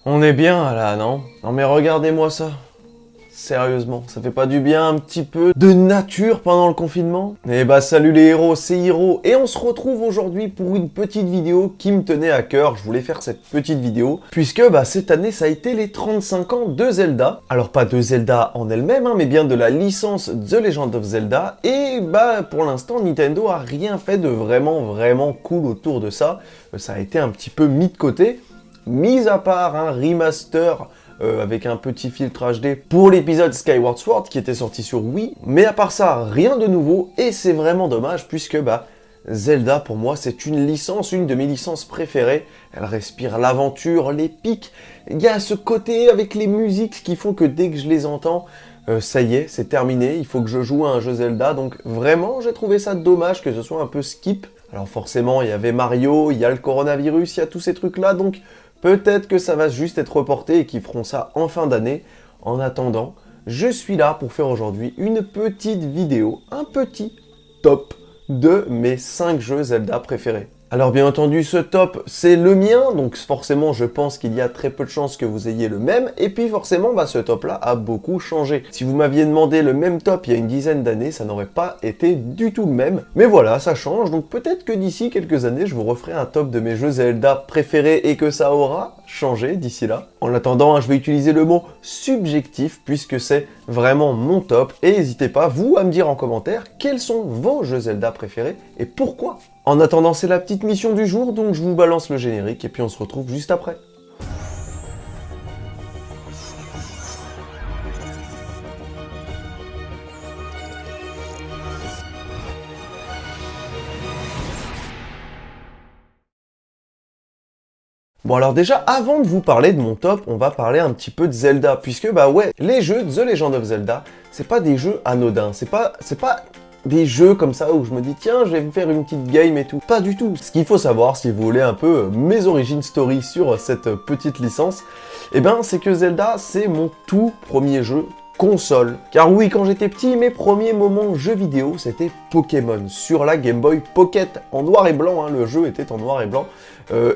On est bien là, non? Non mais regardez-moi ça. Sérieusement, ça fait pas du bien un petit peu de nature pendant le confinement? Eh bah salut les héros, c'est Hiro et on se retrouve aujourd'hui pour une petite vidéo qui me tenait à cœur. Je voulais faire cette petite vidéo puisque cette année ça a été les 35 ans de Zelda. Alors pas de Zelda en elle-même, mais bien de la licence The Legend of Zelda. Et pour l'instant Nintendo a rien fait de vraiment cool autour de ça. Ça a été un petit peu mis de côté, mis à part un remaster avec un petit filtre HD pour l'épisode Skyward Sword qui était sorti sur Wii. Mais à part ça, rien de nouveau et c'est vraiment dommage puisque Zelda pour moi c'est une licence, une de mes licences préférées. Elle respire l'aventure, l'épique. Il y a ce côté avec les musiques qui font que dès que je les entends, ça y est, c'est terminé, il faut que je joue à un jeu Zelda. Donc vraiment j'ai trouvé ça dommage que ce soit un peu skip. Alors forcément il y avait Mario, il y a le coronavirus, il y a tous ces trucs là, donc peut-être que ça va juste être reporté et qu'ils feront ça en fin d'année. En attendant, je suis là pour faire aujourd'hui une petite vidéo, un petit top de mes 5 jeux Zelda préférés. Alors bien entendu, ce top, c'est le mien, donc forcément, je pense qu'il y a très peu de chances que vous ayez le même, et puis forcément, ce top-là a beaucoup changé. Si vous m'aviez demandé le même top il y a une dizaine d'années, ça n'aurait pas été du tout le même, mais voilà, ça change, donc peut-être que d'ici quelques années, je vous referai un top de mes jeux Zelda préférés et que ça aura changé d'ici là. En attendant, je vais utiliser le mot subjectif, puisque c'est vraiment mon top, et n'hésitez pas, vous, à me dire en commentaire quels sont vos jeux Zelda préférés et pourquoi. En attendant, c'est la petite mission du jour, donc je vous balance le générique et puis on se retrouve juste après. Bon alors déjà, avant de vous parler de mon top, on va parler un petit peu de Zelda, puisque les jeux The Legend of Zelda, c'est pas des jeux anodins, c'est pas des jeux comme ça où je me dis tiens je vais me faire une petite game et tout. Pas du tout. Ce qu'il faut savoir si vous voulez un peu mes origin story sur cette petite licence, c'est que Zelda c'est mon tout premier jeu console. Car oui, quand j'étais petit, mes premiers moments jeux vidéo c'était Pokémon sur la Game Boy Pocket en noir et blanc, le jeu était en noir et blanc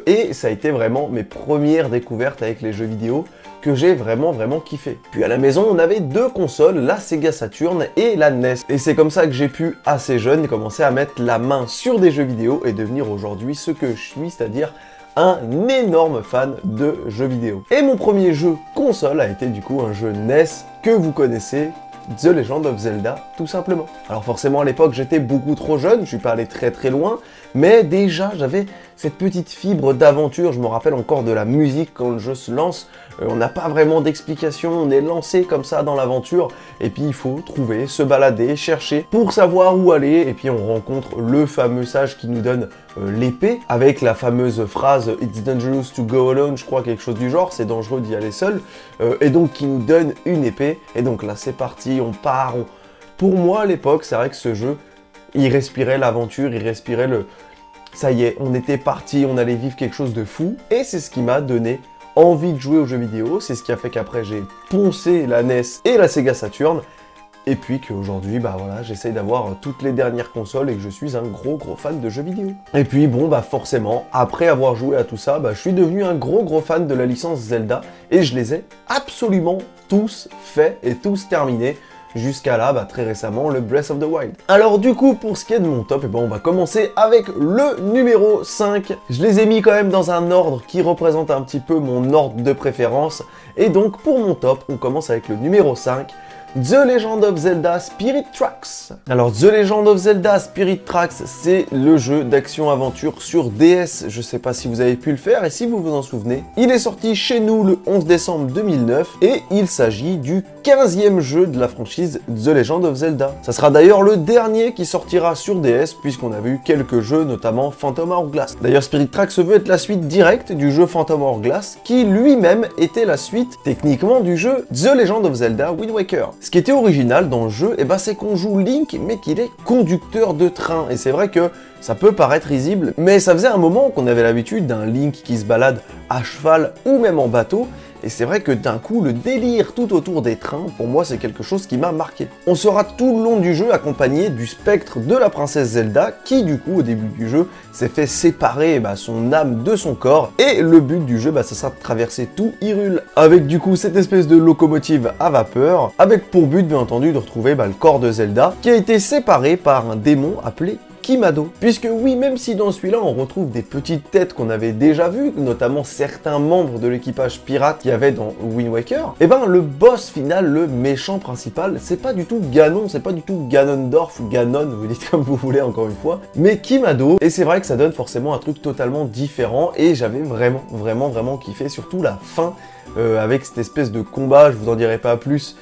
et ça a été vraiment mes premières découvertes avec les jeux vidéo que j'ai vraiment kiffé. Puis à la maison, on avait 2 consoles, la Sega Saturn et la NES. Et c'est comme ça que j'ai pu, assez jeune, commencer à mettre la main sur des jeux vidéo et devenir aujourd'hui ce que je suis, c'est-à-dire un énorme fan de jeux vidéo. Et mon premier jeu console a été du coup un jeu NES que vous connaissez, The Legend of Zelda, tout simplement. Alors forcément à l'époque j'étais beaucoup trop jeune, je suis pas allé très loin, mais déjà j'avais cette petite fibre d'aventure, je me rappelle encore de la musique quand le jeu se lance, on n'a pas vraiment d'explication, on est lancé comme ça dans l'aventure, et puis il faut trouver, se balader, chercher pour savoir où aller, et puis on rencontre le fameux sage qui nous donne l'épée, avec la fameuse phrase « It's dangerous to go alone », je crois quelque chose du genre, c'est dangereux d'y aller seul, et donc qui nous donne une épée, et donc là c'est parti, on part, Pour moi à l'époque, c'est vrai que ce jeu, il respirait l'aventure, il respirait le... Ça y est, on était parti, on allait vivre quelque chose de fou, et c'est ce qui m'a donné envie de jouer aux jeux vidéo, c'est ce qui a fait qu'après j'ai poncé la NES et la Sega Saturn, et puis qu'aujourd'hui, j'essaye d'avoir toutes les dernières consoles et que je suis un gros fan de jeux vidéo. Et puis forcément, après avoir joué à tout ça, je suis devenu un gros fan de la licence Zelda, et je les ai absolument tous faits et tous terminés. Jusqu'à là, très récemment, le Breath of the Wild. Alors du coup, pour ce qui est de mon top, on va commencer avec le numéro 5. Je les ai mis quand même dans un ordre qui représente un petit peu mon ordre de préférence. Et donc, pour mon top, on commence avec le numéro 5. The Legend of Zelda Spirit Tracks. Alors The Legend of Zelda Spirit Tracks, c'est le jeu d'action-aventure sur DS. Je sais pas si vous avez pu le faire et si vous vous en souvenez. Il est sorti chez nous le 11 décembre 2009 et il s'agit du 15e jeu de la franchise The Legend of Zelda. Ça sera d'ailleurs le dernier qui sortira sur DS puisqu'on avait eu quelques jeux, notamment Phantom Hourglass. D'ailleurs Spirit Tracks veut être la suite directe du jeu Phantom Hourglass qui lui-même était la suite techniquement du jeu The Legend of Zelda Wind Waker. Ce qui était original dans le jeu, c'est qu'on joue Link, mais qu'il est conducteur de train. Et c'est vrai que ça peut paraître risible, mais ça faisait un moment qu'on avait l'habitude d'un Link qui se balade à cheval ou même en bateau. Et c'est vrai que d'un coup, le délire tout autour des trains, pour moi, c'est quelque chose qui m'a marqué. On sera tout le long du jeu accompagné du spectre de la princesse Zelda, qui du coup, au début du jeu, s'est fait séparer son âme de son corps. Et le but du jeu, ça sera de traverser tout Hyrule. Avec du coup cette espèce de locomotive à vapeur, avec pour but, bien entendu, de retrouver le corps de Zelda, qui a été séparé par un démon appelé Kimado. Puisque oui, même si dans celui-là on retrouve des petites têtes qu'on avait déjà vues, notamment certains membres de l'équipage pirate qu'il y avait dans Wind Waker, et le boss final, le méchant principal, c'est pas du tout Ganon, c'est pas du tout Ganondorf ou Ganon, vous dites comme vous voulez encore une fois, mais Kimado, et c'est vrai que ça donne forcément un truc totalement différent, et j'avais vraiment kiffé, surtout la fin, avec cette espèce de combat, je vous en dirai pas plus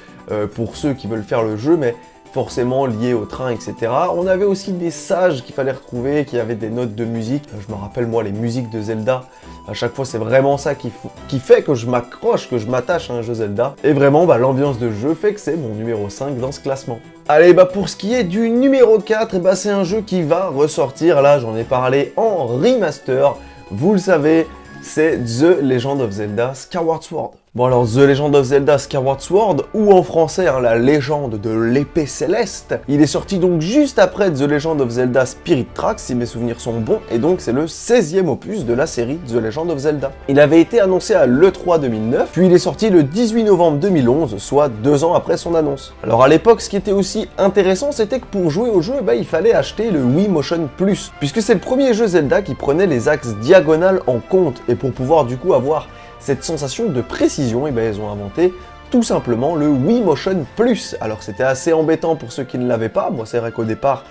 pour ceux qui veulent faire le jeu, mais forcément lié au train, etc. On avait aussi des sages qu'il fallait retrouver, qui avaient des notes de musique. Je me rappelle, moi, les musiques de Zelda. À chaque fois, c'est vraiment ça qui fait que je m'accroche, que je m'attache à un jeu Zelda. Et vraiment, l'ambiance de jeu fait que c'est mon numéro 5 dans ce classement. Allez, pour ce qui est du numéro 4, c'est un jeu qui va ressortir. Là, j'en ai parlé en remaster. Vous le savez, c'est The Legend of Zelda Skyward Sword. Bon alors, The Legend of Zelda Skyward Sword, ou en français, la légende de l'épée céleste, il est sorti donc juste après The Legend of Zelda Spirit Tracks, si mes souvenirs sont bons, et donc c'est le 16e opus de la série The Legend of Zelda. Il avait été annoncé à l'E3 2009, puis il est sorti le 18 novembre 2011, soit 2 ans après son annonce. Alors à l'époque, ce qui était aussi intéressant, c'était que pour jouer au jeu, il fallait acheter le Wii Motion Plus, puisque c'est le premier jeu Zelda qui prenait les axes diagonales en compte, et pour pouvoir du coup avoir cette sensation de précision, ils ont inventé tout simplement le Wii Motion Plus. Alors c'était assez embêtant pour ceux qui ne l'avaient pas, moi c'est vrai qu'au départ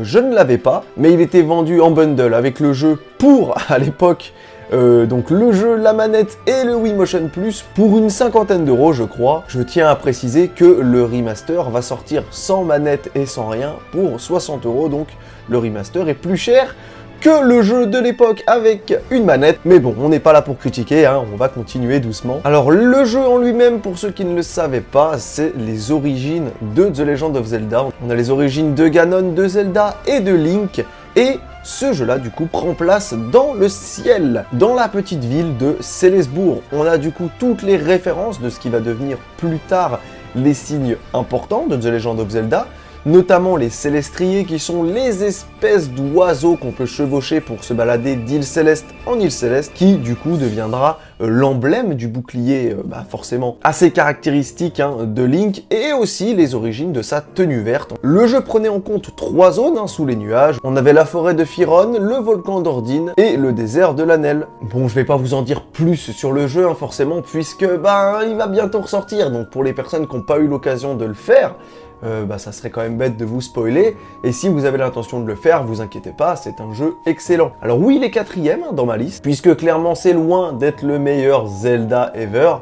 je ne l'avais pas, mais il était vendu en bundle avec le jeu pour, à l'époque, donc le jeu, la manette et le Wii Motion Plus pour une 50aine d'euros je crois. Je tiens à préciser que le remaster va sortir sans manette et sans rien pour 60 euros, donc le remaster est plus cher que le jeu de l'époque avec une manette, mais bon, on n'est pas là pour critiquer, on va continuer doucement. Alors le jeu en lui-même, pour ceux qui ne le savaient pas, c'est les origines de The Legend of Zelda. On a les origines de Ganon, de Zelda et de Link, et ce jeu-là, du coup, prend place dans le ciel, dans la petite ville de Célesbourg. On a du coup toutes les références de ce qui va devenir plus tard les signes importants de The Legend of Zelda, notamment les célestriers qui sont les espèces d'oiseaux qu'on peut chevaucher pour se balader d'île céleste en île céleste, qui du coup deviendra l'emblème du bouclier forcément assez caractéristique de Link, et aussi les origines de sa tenue verte. Le jeu prenait en compte 3 zones sous les nuages. On avait la forêt de Firon, le volcan d'Ordine et le désert de l'Anel. Bon, je vais pas vous en dire plus sur le jeu forcément, puisque il va bientôt ressortir, donc pour les personnes qui n'ont pas eu l'occasion de le faire, ça serait quand même bête de vous spoiler, et si vous avez l'intention de le faire, vous inquiétez pas, c'est un jeu excellent. Alors oui, il est 4e dans ma liste, puisque clairement c'est loin d'être le meilleur Zelda ever,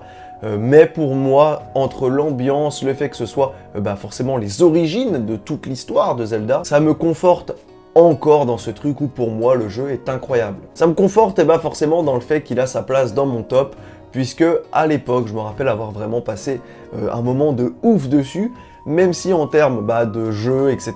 mais pour moi, entre l'ambiance, le fait que ce soit forcément les origines de toute l'histoire de Zelda, ça me conforte encore dans ce truc où pour moi le jeu est incroyable. Ça me conforte forcément dans le fait qu'il a sa place dans mon top, puisque à l'époque, je me rappelle avoir vraiment passé un moment de ouf dessus, même si en termes de jeu, etc.,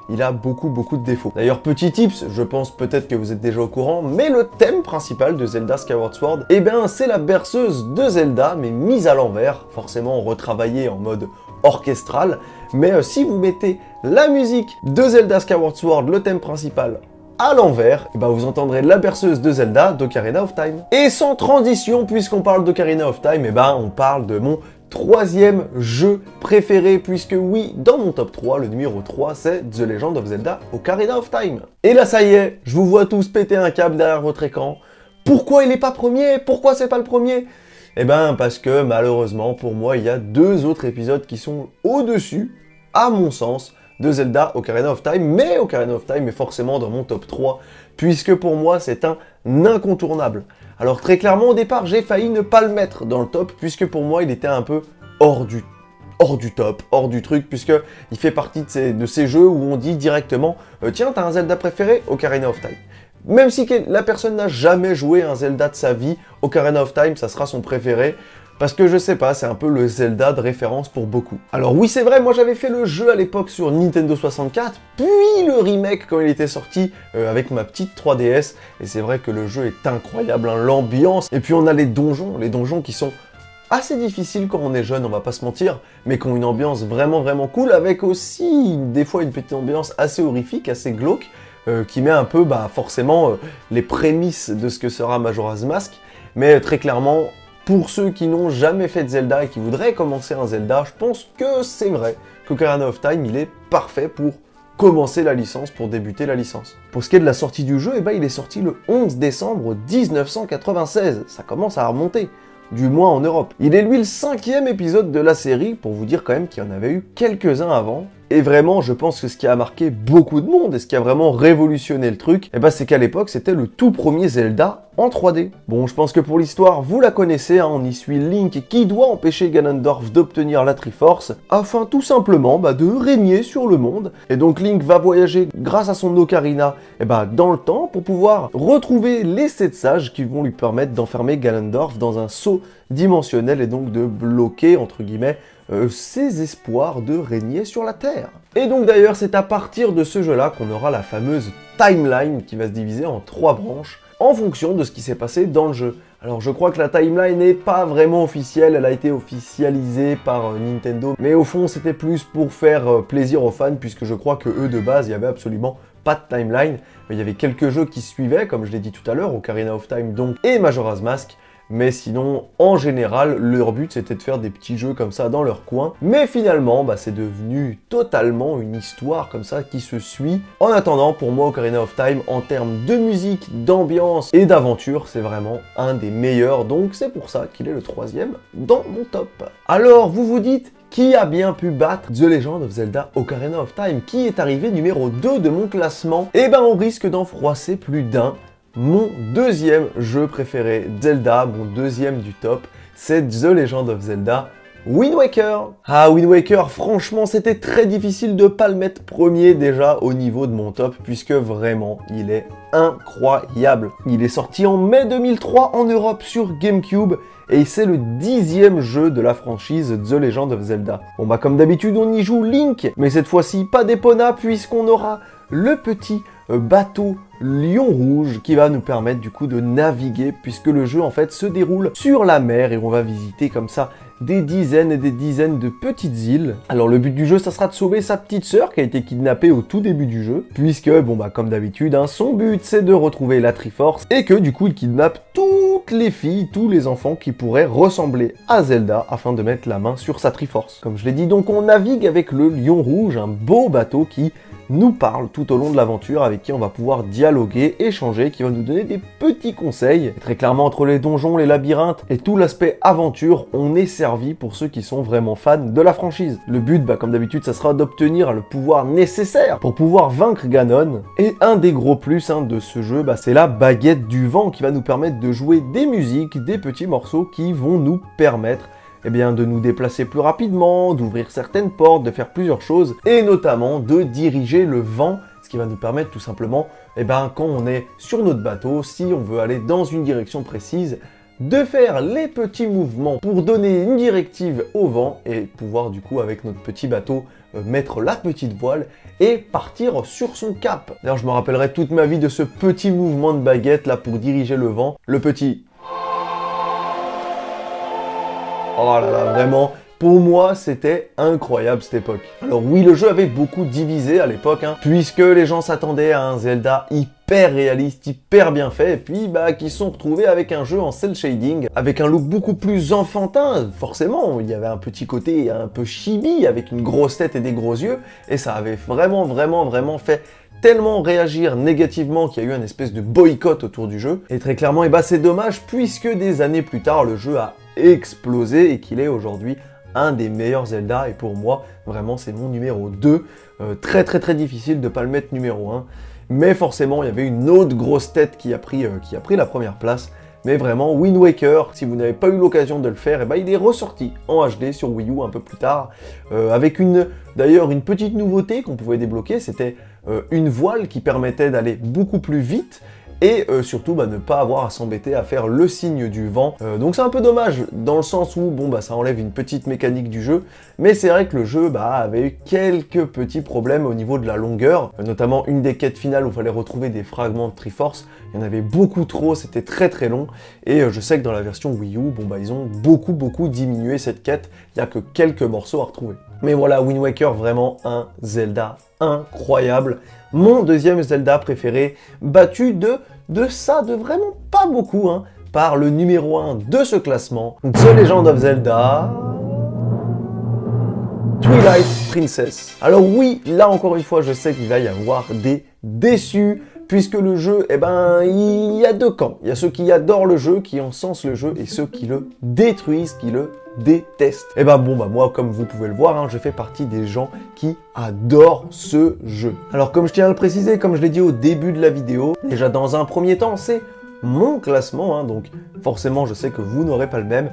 il a beaucoup de défauts. D'ailleurs, petit tips, je pense peut-être que vous êtes déjà au courant, mais le thème principal de Zelda Skyward Sword, c'est la berceuse de Zelda, mais mise à l'envers, forcément retravaillée en mode orchestral, mais si vous mettez la musique de Zelda Skyward Sword, le thème principal, à l'envers, vous entendrez la berceuse de Zelda d'Ocarina of Time. Et sans transition, puisqu'on parle d'Ocarina of Time, on parle de mon 3e jeu préféré, puisque oui, dans mon top 3, le numéro 3, c'est The Legend of Zelda Ocarina of Time. Et là, ça y est, je vous vois tous péter un câble derrière votre écran. Pourquoi il n'est pas premier? Pourquoi c'est pas le premier? Parce que malheureusement, pour moi, il y a 2 autres épisodes qui sont au-dessus, à mon sens, de Zelda Ocarina of Time, mais Ocarina of Time est forcément dans mon top 3, puisque pour moi, c'est un incontournable. Alors très clairement, au départ, j'ai failli ne pas le mettre dans le top, puisque pour moi, il était un peu hors du top, hors du truc, puisque il fait partie de ces jeux où on dit directement tiens, t'as un Zelda préféré? Ocarina of Time. Même si la personne n'a jamais joué un Zelda de sa vie, Ocarina of Time, ça sera son préféré. Parce que je sais pas, c'est un peu le Zelda de référence pour beaucoup. Alors oui, c'est vrai, moi j'avais fait le jeu à l'époque sur Nintendo 64, puis le remake quand il était sorti avec ma petite 3DS, et c'est vrai que le jeu est incroyable, l'ambiance, et puis on a les donjons qui sont assez difficiles quand on est jeune, on va pas se mentir, mais qui ont une ambiance vraiment vraiment cool, avec aussi des fois une petite ambiance assez horrifique, assez glauque, qui met un peu forcément les prémices de ce que sera Majora's Mask, mais très clairement, pour ceux qui n'ont jamais fait de Zelda et qui voudraient commencer un Zelda, je pense que c'est vrai qu'Ocarina of Time, il est parfait pour commencer la licence, pour débuter la licence. Pour ce qui est de la sortie du jeu, il est sorti le 11 décembre 1996, ça commence à remonter, du moins en Europe. Il est lui le 5e épisode de la série, pour vous dire quand même qu'il y en avait eu quelques-uns avant. Et vraiment, je pense que ce qui a marqué beaucoup de monde et ce qui a vraiment révolutionné le truc, c'est qu'à l'époque, c'était le tout premier Zelda en 3D. Bon, je pense que pour l'histoire, vous la connaissez, hein, on y suit Link qui doit empêcher Ganondorf d'obtenir la Triforce, afin tout simplement de régner sur le monde. Et donc Link va voyager grâce à son Ocarina dans le temps pour pouvoir retrouver les 7 sages qui vont lui permettre d'enfermer Ganondorf dans un seau dimensionnel et donc de bloquer, entre guillemets, ses espoirs de régner sur la Terre. Et donc d'ailleurs, c'est à partir de ce jeu-là qu'on aura la fameuse timeline qui va se diviser en 3 branches en fonction de ce qui s'est passé dans le jeu. Alors je crois que la timeline n'est pas vraiment officielle, elle a été officialisée par Nintendo, mais au fond c'était plus pour faire plaisir aux fans, puisque je crois que eux de base, il n'y avait absolument pas de timeline. Il y avait quelques jeux qui suivaient, comme je l'ai dit tout à l'heure, Ocarina of Time donc et Majora's Mask. Mais sinon, en général, leur but c'était de faire des petits jeux comme ça dans leur coin. Mais finalement, c'est devenu totalement une histoire comme ça qui se suit. En attendant, pour moi, Ocarina of Time, en termes de musique, d'ambiance et d'aventure, c'est vraiment un des meilleurs. Donc c'est pour ça qu'il est le 3e dans mon top. Alors, vous vous dites, qui a bien pu battre The Legend of Zelda Ocarina of Time? Qui est arrivé numéro 2 de mon classement? On risque d'en froisser plus d'un. Mon deuxième jeu préféré, Zelda, mon deuxième du top, c'est The Legend of Zelda Wind Waker. Ah, Wind Waker, franchement, c'était très difficile de pas le mettre premier déjà au niveau de mon top, puisque vraiment, il est incroyable. Il est sorti en mai 2003 en Europe sur GameCube, et c'est le 10e jeu de la franchise The Legend of Zelda. Bon comme d'habitude, on y joue Link, mais cette fois-ci, pas d'Epona, puisqu'on aura le petit bateau Lion Rouge qui va nous permettre du coup de naviguer, puisque le jeu en fait se déroule sur la mer et on va visiter comme ça des dizaines et des dizaines de petites îles. Alors le but du jeu, ça sera de sauver sa petite sœur qui a été kidnappée au tout début du jeu, puisque comme d'habitude, son but c'est de retrouver la Triforce et que du coup il kidnappe toutes les filles, tous les enfants qui pourraient ressembler à Zelda afin de mettre la main sur sa Triforce. Comme je l'ai dit, donc on navigue avec le Lion Rouge, un beau bateau qui nous parle tout au long de l'aventure, avec qui on va pouvoir dialoguer, échanger, qui va nous donner des petits conseils. Et très clairement, entre les donjons, les labyrinthes et tout l'aspect aventure, on est servi pour ceux qui sont vraiment fans de la franchise. Le but, comme d'habitude, ça sera d'obtenir le pouvoir nécessaire pour pouvoir vaincre Ganon. Et un des gros plus de ce jeu, c'est la baguette du vent qui va nous permettre de jouer des musiques, des petits morceaux qui vont nous permettre de nous déplacer plus rapidement, d'ouvrir certaines portes, de faire plusieurs choses, et notamment de diriger le vent, ce qui va nous permettre tout simplement, quand on est sur notre bateau, si on veut aller dans une direction précise, de faire les petits mouvements pour donner une directive au vent et pouvoir du coup avec notre petit bateau mettre la petite voile et partir sur son cap. D'ailleurs je me rappellerai toute ma vie de ce petit mouvement de baguette là pour diriger le vent, le petit... Oh là là, vraiment, pour moi, c'était incroyable cette époque. Alors oui, le jeu avait beaucoup divisé à l'époque, puisque les gens s'attendaient à un Zelda hyper réaliste, hyper bien fait, et puis qui se sont retrouvés avec un jeu en cel shading, avec un look beaucoup plus enfantin. Forcément, il y avait un petit côté un peu chibi, avec une grosse tête et des gros yeux, et ça avait vraiment fait tellement réagir négativement qu'il y a eu un espèce de boycott autour du jeu. Et très clairement, c'est dommage, puisque des années plus tard, le jeu a explosé et qu'il est aujourd'hui un des meilleurs Zelda. Et pour moi, vraiment, c'est mon numéro 2. Très difficile de ne pas le mettre numéro 1. Mais forcément, il y avait une autre grosse tête qui a pris la première place. Mais vraiment, Wind Waker, si vous n'avez pas eu l'occasion de le faire, il est ressorti en HD sur Wii U un peu plus tard, avec d'ailleurs une petite nouveauté qu'on pouvait débloquer, c'était une voile qui permettait d'aller beaucoup plus vite, et surtout ne pas avoir à s'embêter à faire le signe du vent. Donc c'est un peu dommage, dans le sens où ça enlève une petite mécanique du jeu, mais c'est vrai que le jeu avait eu quelques petits problèmes au niveau de la longueur, notamment une des quêtes finales où il fallait retrouver des fragments de Triforce, Il y en avait beaucoup trop, c'était très très long. Et je sais que dans la version Wii U, bon bah ils ont beaucoup diminué cette quête. Il n'y a que quelques morceaux à retrouver. Mais voilà, Wind Waker, vraiment un Zelda incroyable. Mon deuxième Zelda préféré, battu de vraiment pas beaucoup, hein, par le numéro 1 de ce classement, The Legend of Zelda... Twilight Princess. Alors oui, là encore une fois, je sais qu'il va y avoir des déçus, puisque le jeu, eh ben, il y a deux camps. Il y a ceux qui adorent le jeu, qui encensent le jeu, et ceux qui le détruisent, qui le détestent. Et ben bon, bah moi, comme vous pouvez le voir, hein, je fais partie des gens qui adorent ce jeu. Alors comme je tiens à le préciser, comme je l'ai dit au début de la vidéo, déjà dans un premier temps, c'est mon classement, hein, donc forcément je sais que vous n'aurez pas le même.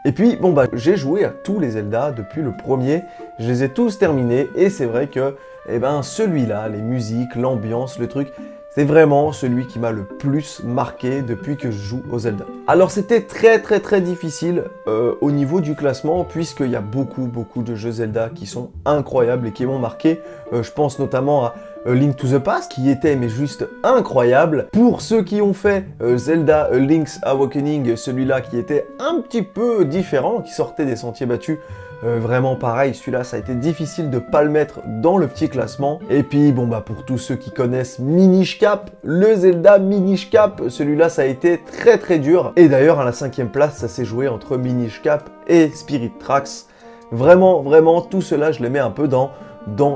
Et puis bon bah j'ai joué à tous les Zelda depuis le premier, je les ai tous terminés et c'est vrai que eh ben celui-là, les musiques, l'ambiance, le truc, c'est vraiment celui qui m'a le plus marqué depuis que je joue aux Zelda. Alors c'était très difficile au niveau du classement puisqu'il y a beaucoup de jeux Zelda qui sont incroyables et qui m'ont marqué. Je pense notamment à Link to the Past qui était mais juste incroyable. Pour ceux qui ont fait Zelda Link's Awakening, celui-là qui était un petit peu différent, qui sortait des sentiers battus, vraiment pareil, celui-là ça a été difficile de pas le mettre dans le petit classement. Et puis bon bah pour tous ceux qui connaissent Minish Cap, le Zelda Minish Cap, celui-là ça a été très dur. Et d'ailleurs à la 5e place ça s'est joué entre Minish Cap et Spirit Tracks. Vraiment tout cela je les mets un peu dans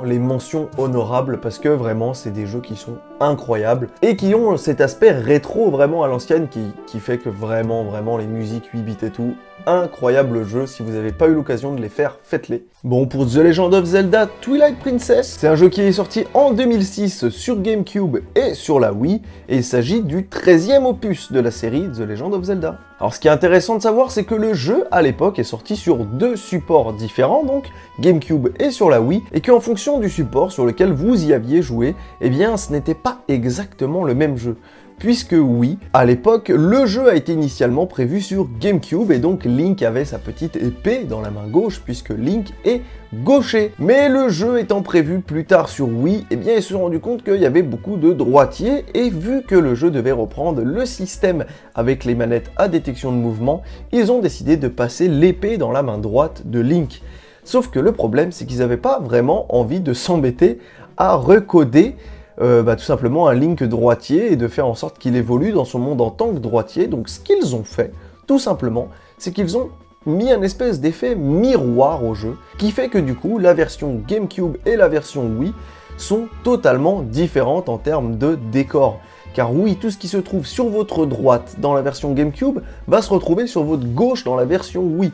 les mentions honorables parce que vraiment c'est des jeux qui sont incroyables et qui ont cet aspect rétro vraiment à l'ancienne qui fait que vraiment les musiques 8 bits et tout, incroyable jeu. Si vous n'avez pas eu l'occasion de les faire, faites-les. Bon, pour The Legend of Zelda Twilight Princess, c'est un jeu qui est sorti en 2006 sur GameCube et sur la Wii, et il s'agit du 13e opus de la série The Legend of Zelda. Alors ce qui est intéressant de savoir, c'est que le jeu à l'époque est sorti sur deux supports différents, donc GameCube et sur la Wii, et qu'en fonction du support sur lequel vous y aviez joué, eh bien ce n'était pas exactement le même jeu. Puisque oui, à l'époque, le jeu a été initialement prévu sur GameCube et donc Link avait sa petite épée dans la main gauche puisque Link est gaucher. Mais le jeu étant prévu plus tard sur Wii, eh bien ils se sont rendus compte qu'il y avait beaucoup de droitiers et vu que le jeu devait reprendre le système avec les manettes à détection de mouvement, ils ont décidé de passer l'épée dans la main droite de Link. Sauf que le problème, c'est qu'ils n'avaient pas vraiment envie de s'embêter à recoder tout simplement un Link droitier et de faire en sorte qu'il évolue dans son monde en tant que droitier. Donc ce qu'ils ont fait, tout simplement, c'est qu'ils ont mis un espèce d'effet miroir au jeu, qui fait que du coup, la version GameCube et la version Wii sont totalement différentes en termes de décor. Car oui, tout ce qui se trouve sur votre droite dans la version GameCube va se retrouver sur votre gauche dans la version Wii.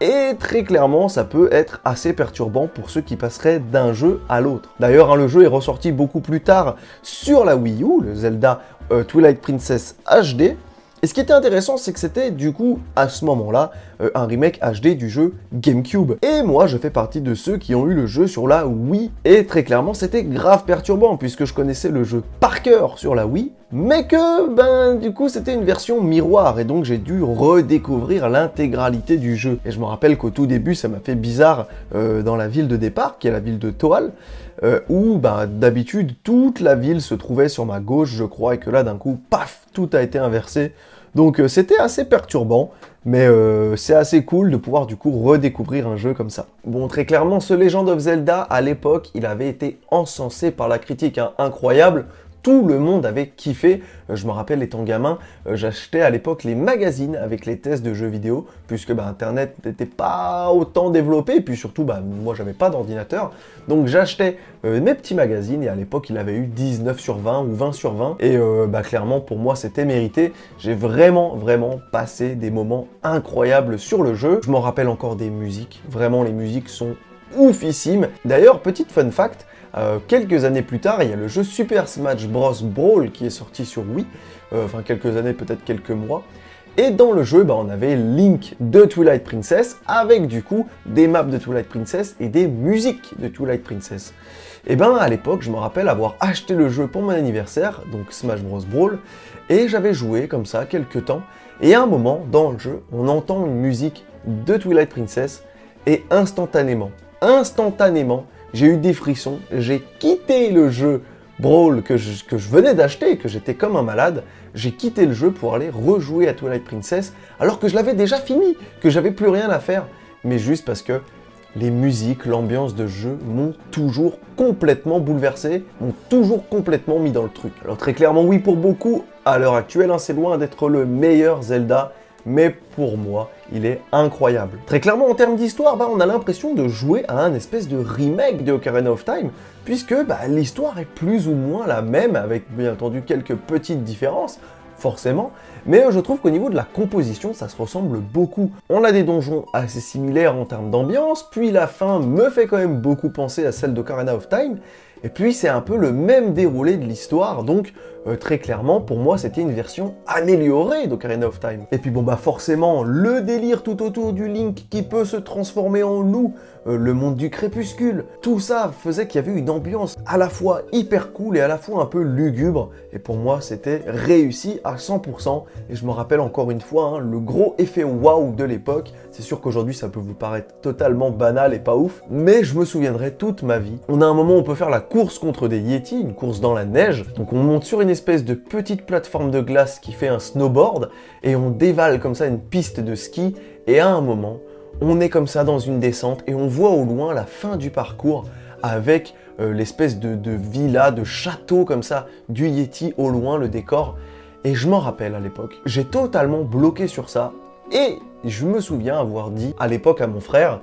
Et très clairement, ça peut être assez perturbant pour ceux qui passeraient d'un jeu à l'autre. D'ailleurs, le jeu est ressorti beaucoup plus tard sur la Wii U, le Zelda Twilight Princess HD. Et ce qui était intéressant, c'est que c'était du coup, à ce moment-là, un remake HD du jeu GameCube. Et moi, je fais partie de ceux qui ont eu le jeu sur la Wii. Et très clairement, c'était grave perturbant, puisque je connaissais le jeu par cœur sur la Wii, mais que, du coup, c'était une version miroir, et donc j'ai dû redécouvrir l'intégralité du jeu. Et je me rappelle qu'au tout début, ça m'a fait bizarre dans la ville de départ, qui est la ville de Toal, où d'habitude toute la ville se trouvait sur ma gauche, je crois, et que là d'un coup, paf, tout a été inversé. Donc c'était assez perturbant, mais c'est assez cool de pouvoir du coup redécouvrir un jeu comme ça. Bon, très clairement, ce Legend of Zelda, à l'époque, il avait été encensé par la critique, hein, incroyable. Tout le monde avait kiffé. Je me rappelle, étant gamin, j'achetais à l'époque les magazines avec les tests de jeux vidéo, puisque Internet n'était pas autant développé, et puis surtout, moi, j'avais pas d'ordinateur. Donc j'achetais mes petits magazines, et à l'époque, il avait eu 19 sur 20 ou 20 sur 20, et clairement, pour moi, c'était mérité. J'ai vraiment passé des moments incroyables sur le jeu. Je m'en rappelle encore des musiques. Vraiment, les musiques sont oufissimes. D'ailleurs, petite fun fact, quelques années plus tard, il y a le jeu Super Smash Bros Brawl qui est sorti sur Wii, enfin quelques années, peut-être quelques mois, et dans le jeu, on avait Link de Twilight Princess, avec du coup des maps de Twilight Princess et des musiques de Twilight Princess. Et à l'époque, je me rappelle avoir acheté le jeu pour mon anniversaire, donc Smash Bros Brawl, et j'avais joué comme ça quelques temps, et à un moment, dans le jeu, on entend une musique de Twilight Princess, et instantanément, j'ai eu des frissons, j'ai quitté le jeu Brawl que je venais d'acheter, que j'étais comme un malade, j'ai quitté le jeu pour aller rejouer à Twilight Princess, alors que je l'avais déjà fini, que j'avais plus rien à faire, mais juste parce que les musiques, l'ambiance de jeu m'ont toujours complètement bouleversé, m'ont toujours complètement mis dans le truc. Alors très clairement oui pour beaucoup, à l'heure actuelle, c'est loin d'être le meilleur Zelda, mais pour moi, il est incroyable. Très clairement, en termes d'histoire, on a l'impression de jouer à un espèce de remake de Ocarina of Time, puisque l'histoire est plus ou moins la même, avec bien entendu quelques petites différences, forcément, mais je trouve qu'au niveau de la composition, ça se ressemble beaucoup. On a des donjons assez similaires en termes d'ambiance, puis la fin me fait quand même beaucoup penser à celle d'Ocarina of Time, et puis c'est un peu le même déroulé de l'histoire, donc très clairement, pour moi, c'était une version améliorée d'Ocarina of Time. Et puis forcément, le délire tout autour du Link qui peut se transformer en loup, le monde du crépuscule, tout ça faisait qu'il y avait une ambiance à la fois hyper cool et à la fois un peu lugubre. Et pour moi, c'était réussi à 100%. Et je me rappelle encore une fois, le gros effet waouh de l'époque. C'est sûr qu'aujourd'hui, ça peut vous paraître totalement banal et pas ouf, mais je me souviendrai toute ma vie. On a un moment où on peut faire la course contre des Yétis, une course dans la neige. Donc on monte sur une espèce de petite plateforme de glace qui fait un snowboard, et on dévale comme ça une piste de ski, et à un moment, on est comme ça dans une descente, et on voit au loin la fin du parcours, avec l'espèce de villa, de château comme ça, du Yéti au loin, le décor. Et je m'en rappelle à l'époque, j'ai totalement bloqué sur ça, et je me souviens avoir dit à l'époque à mon frère,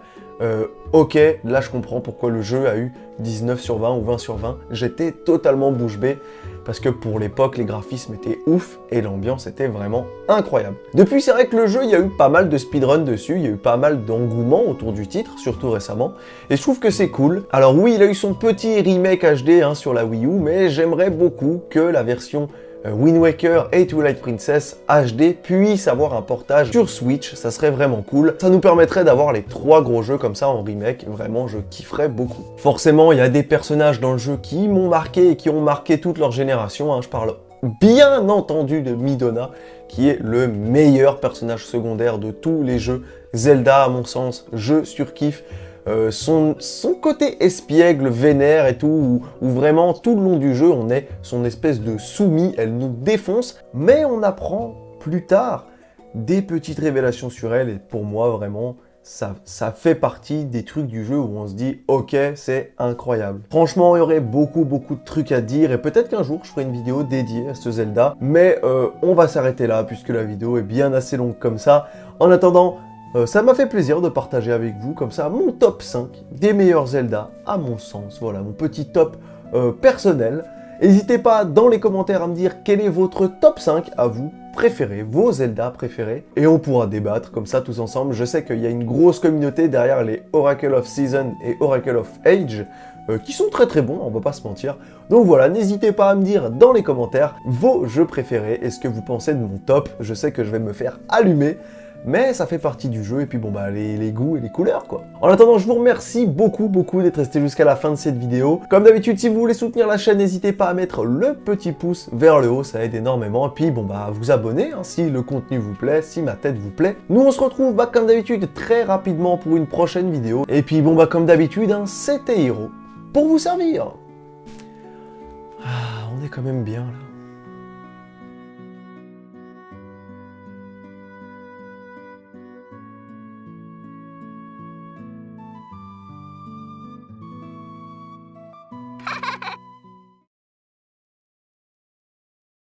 ok, là je comprends pourquoi le jeu a eu 19 sur 20 ou 20 sur 20, j'étais totalement bouche bée, parce que pour l'époque, les graphismes étaient ouf, et l'ambiance était vraiment incroyable. Depuis, c'est vrai que le jeu, il y a eu pas mal de speedrun dessus, il y a eu pas mal d'engouement autour du titre, surtout récemment, et je trouve que c'est cool. Alors oui, il a eu son petit remake HD sur la Wii U, mais j'aimerais beaucoup que la version Wind Waker et Twilight Princess HD puissent avoir un portage sur Switch, ça serait vraiment cool. Ça nous permettrait d'avoir les 3 gros jeux comme ça en remake, vraiment je kifferais beaucoup. Forcément, il y a des personnages dans le jeu qui m'ont marqué et qui ont marqué toute leur génération, je parle bien entendu de Midona, qui est le meilleur personnage secondaire de tous les jeux Zelda à mon sens, je surkiffe. Son côté espiègle, vénère et tout, où vraiment tout le long du jeu on est son espèce de soumis, elle nous défonce, mais on apprend plus tard des petites révélations sur elle, et pour moi vraiment ça fait partie des trucs du jeu où on se dit ok, c'est incroyable. Franchement, il y aurait beaucoup de trucs à dire, et peut-être qu'un jour je ferai une vidéo dédiée à ce Zelda, mais on va s'arrêter là puisque la vidéo est bien assez longue comme ça. En attendant, ça m'a fait plaisir de partager avec vous comme ça mon top 5 des meilleurs Zelda à mon sens. Voilà, mon petit top personnel. N'hésitez pas dans les commentaires à me dire quel est votre top 5 à vous préféré, vos Zelda préférés, et on pourra débattre comme ça tous ensemble. Je sais qu'il y a une grosse communauté derrière les Oracle of Season et Oracle of Age qui sont très bons, on va pas se mentir. Donc voilà, n'hésitez pas à me dire dans les commentaires vos jeux préférés et ce que vous pensez de mon top. Je sais que je vais me faire allumer, mais ça fait partie du jeu, et puis les goûts et les couleurs quoi. En attendant, je vous remercie beaucoup d'être resté jusqu'à la fin de cette vidéo. Comme d'habitude, si vous voulez soutenir la chaîne, n'hésitez pas à mettre le petit pouce vers le haut, ça aide énormément, et puis à vous abonner si le contenu vous plaît, si ma tête vous plaît. Nous on se retrouve comme d'habitude très rapidement pour une prochaine vidéo, et puis comme d'habitude, c'était Hiro pour vous servir. Ah, on est quand même bien là.